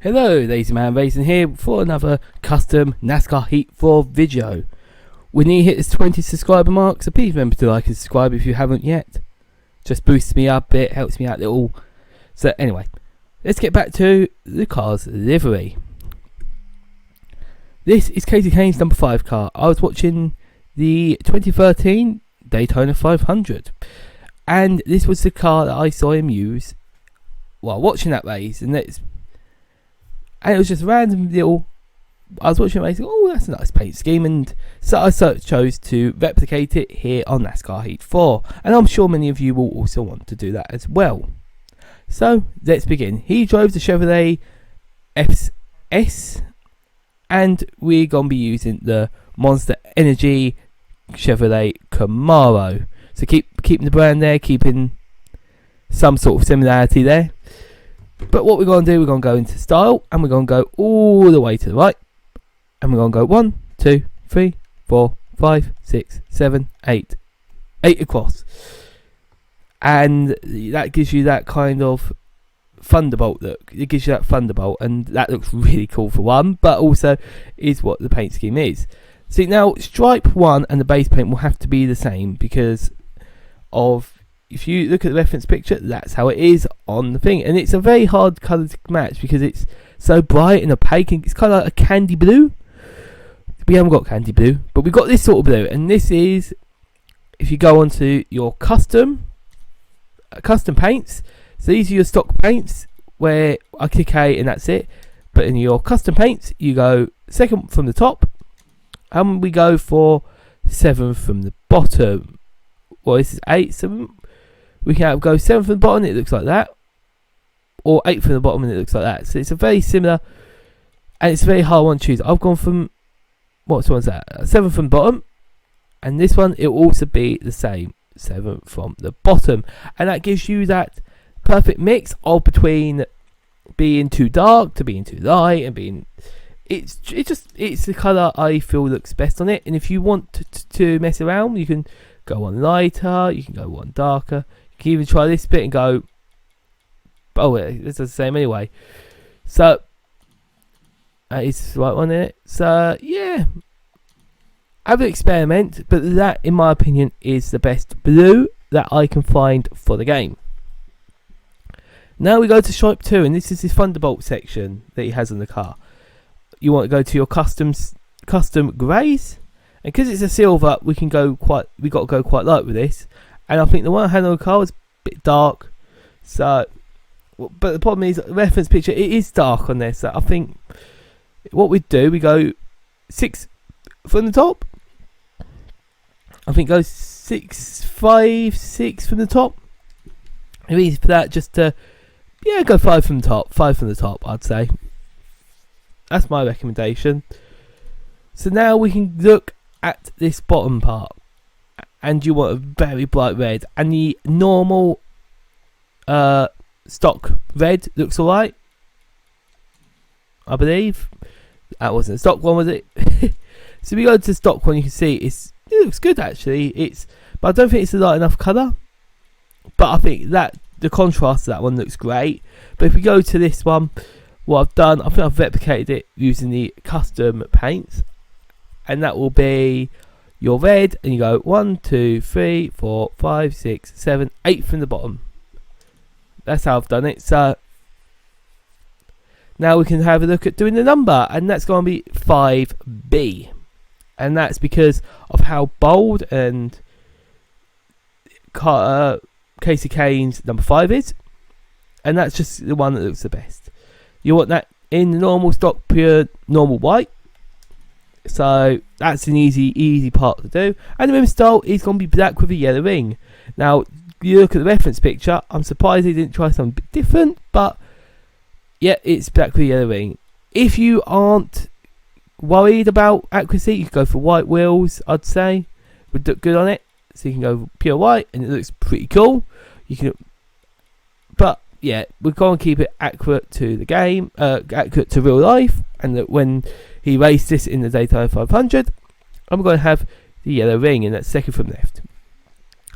Hello, Lazy Man Racing here for another custom NASCAR Heat 4 video. We need to hit this 20 subscriber mark, so please remember to like and subscribe if you haven't yet. Just boosts me up a bit, helps me out a little. So anyway, let's get back to the car's livery. This is Kasey Kahne's number 5 car. I was watching the 2013 Daytona 500, and this was the car that I saw him use while watching that race, and it was just random little. I was watching it and oh, that's a nice paint scheme, and so I chose to replicate it here on NASCAR Heat 4, and I'm sure many of you will also want to do that as well. So let's begin. He drove the Chevrolet FS, and we're gonna be using the Monster Energy Chevrolet Camaro. So keeping the brand there, keeping some sort of similarity there. But what we're going to do, we're going to go into style, and we're going to go all the way to the right, and we're going to go 1, 2, 3, 4, 5, 6, 7, 8 across, and that gives you that kind of Thunderbolt look. It gives you that Thunderbolt, and that looks really cool for one, but also is what the paint scheme is. See, now stripe 1 and the base paint will have to be the same because of, if you look at the reference picture, that's how it is on the thing. And it's a very hard colour to match because it's so bright and opaque, and it's kind of like a candy blue. We haven't got candy blue, but we've got this sort of blue. And this is, if you go onto your custom paints, so these are your stock paints where I click A and that's it. But in your custom paints, you go second from the top, and we go for 7 from the bottom. Well, this is 8, so we can go 7 from the bottom, it looks like that, or 8 from the bottom and it looks like that. So it's a very similar, and it's a very hard one to choose. I've gone from, what one's that? 7 from the bottom, and this one, it will also be the same, 7 from the bottom. And that gives you that perfect mix of between being too dark to being too light, and being, it's the colour I feel looks best on it. And if you want to mess around, you can go one lighter, you can go one darker. You can even try this bit and go, oh, it's the same anyway. So that is the right one in it. So yeah, have an experiment, but that, in my opinion, is the best blue that I can find for the game. Now we go to stripe 2, and this is the Thunderbolt section that he has on the car. You want to go to your custom greys, and because it's a silver, we got to go quite light with this. And I think the one I had on the car was a bit dark. So, but the problem is, the reference picture, it is dark on there. So I think what we do, we go 6 from the top. I think go 6, 5, 6 from the top. It means for that just to, yeah, go 5 from the top. 5 from the top, I'd say. That's my recommendation. So now we can look at this bottom part, and you want a very bright red, and the normal stock red looks alright, I believe. That wasn't a stock one, was it? So we go to the stock one, you can see it looks good actually. But I don't think it's a light enough colour, but I think that the contrast to that one looks great. But if we go to this one, what I've done, I think I've replicated it using the custom paints, and that will be your red, and you go 1, 2, 3, 4, 5, 6, 7, 8 from the bottom. That's how I've done it. So now we can have a look at doing the number, and that's going to be 5B, and that's because of how bold and Kasey Kahne's number 5 is, and that's just the one that looks the best. You want that in the normal stock, pure normal white. So that's an easy part to do. And the rim style is going to be black with a yellow ring. Now, you look at the reference picture, I'm surprised they didn't try something a bit different, but yeah, it's black with a yellow ring. If you aren't worried about accuracy, you can go for white wheels, I'd say. Would look good on it. So you can go pure white, and it looks pretty cool. But yeah, we're going to keep it accurate to the game, accurate to real life, and that when he raced this in the Daytona 500, I'm going to have the yellow ring, and that's second from left.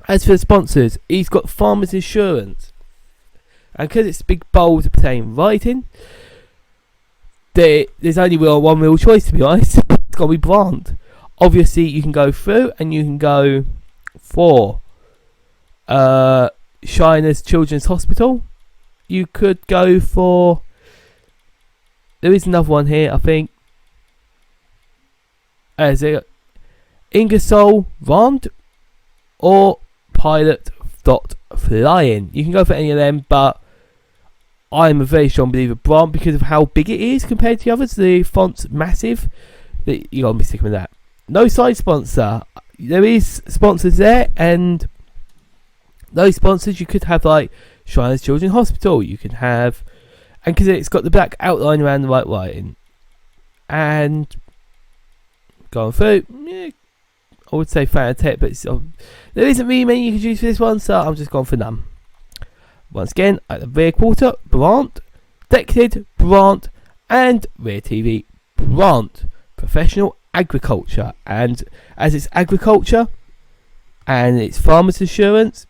As for the sponsors, he's got Farmers Insurance, and because it's big bold plain writing, there's only one real choice, to be honest. It's got to be Brandt. Obviously, you can go through and you can go for Shriners Children's Hospital. You could go for... There is another one here, I think. Is it Ingersoll Rand or Pilot Flying? You can go for any of them, but I'm a very strong believer of Brandt because of how big it is compared to the others. The font's massive. You gotta be sticking with that. No side sponsor. There is sponsors there, and those sponsors you could have like Shriners Children's Hospital. You can have, and because it's got the black outline around the right writing, and going through, yeah, I would say Fanatec, but there isn't really many you can choose for this one, so I'm just going for none. Once again, at the rear quarter, Brandt, deck lid, Brandt, and rear TV, Brandt. Professional agriculture, and as it's agriculture and it's farmers insurance,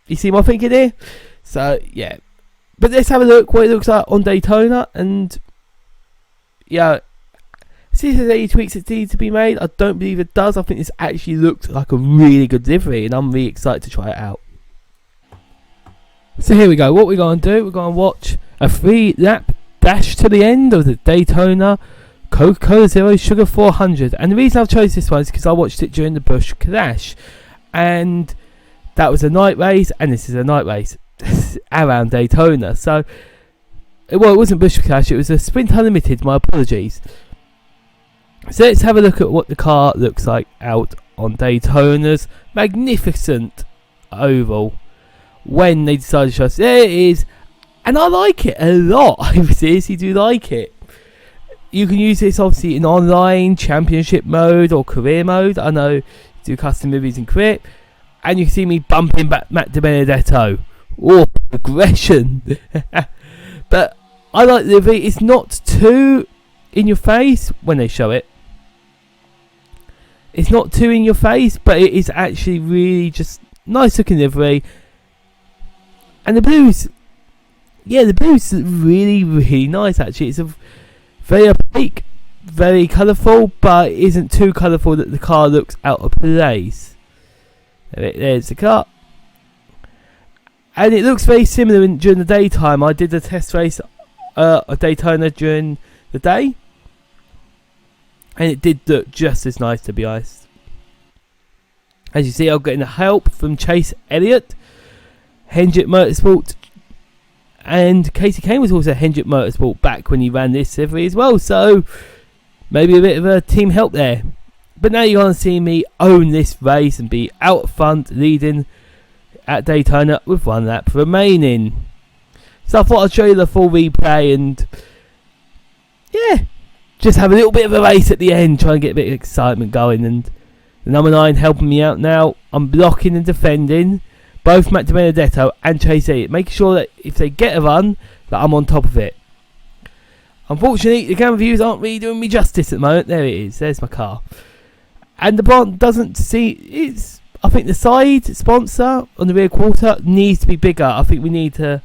you see my thinking here? So yeah, but let's have a look what it looks like on Daytona, and yeah, see if there's any tweaks that need to be made. I don't believe it does. I think this actually looks like a really good livery, and I'm really excited to try it out. So here we go. What we're going to do, we're going to watch a 3-lap dash to the end of the Daytona Coca-Cola Zero Sugar 400, and the reason I've chosen this one is because I watched it during the Busch Clash, and that was a night race, and this is a night race around Daytona. So, well, it wasn't Busch Clash, it was a Sprint Unlimited. My apologies. So let's have a look at what the car looks like out on Daytona's magnificent oval when they decided to show us. There it is, and I like it a lot. I seriously do like it. You can use this obviously in online, championship mode or career mode. I know you do custom movies in career. And you can see me bumping back Matt DiBenedetto. Oh, aggression. But I like the livery. It's not too in your face when they show it. It's not too in your face, but it is actually really just nice looking livery. And the blues, yeah, the blues are really, really nice actually. It's a very opaque, very colourful, but it isn't too colourful that the car looks out of place. There's the car. And it looks very similar during the daytime. I did a test race of Daytona during the day, and it did look just as nice, to be honest. As you see, I'm getting the help from Chase Elliott, Hendrick Motorsport, and Kasey Kahne was also Hendrick Motorsport back when he ran this livery as well, so maybe a bit of a team help there. But now you're going to see me own this race and be out front leading at Daytona with 1 lap remaining. So I thought I'd show you the full replay and yeah, just have a little bit of a race at the end, try and get a bit of excitement going. And the number 9 helping me out now. I'm blocking and defending both Matt DiBenedetto and Chase Elliott, making sure that if they get a run, that I'm on top of it. Unfortunately, the camera views aren't really doing me justice at the moment. There it is. There's my car. And the Brandt doesn't see... It's. I think the side sponsor on the rear quarter needs to be bigger. I think we need to...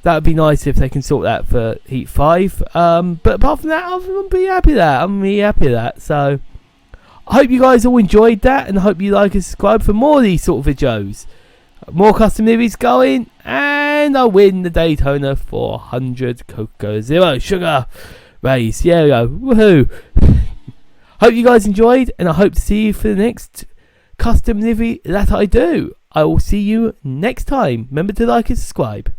That would be nice if they can sort that for Heat 5. But apart from that, I'm pretty happy with that. I'm really happy with that. So, I hope you guys all enjoyed that, and I hope you like and subscribe for more of these sort of videos. More custom liveries going, and I win the Daytona 400 Coca-Cola Zero Sugar race. Yeah, we go. Woohoo! Hope you guys enjoyed, and I hope to see you for the next custom livery that I do. I will see you next time. Remember to like and subscribe.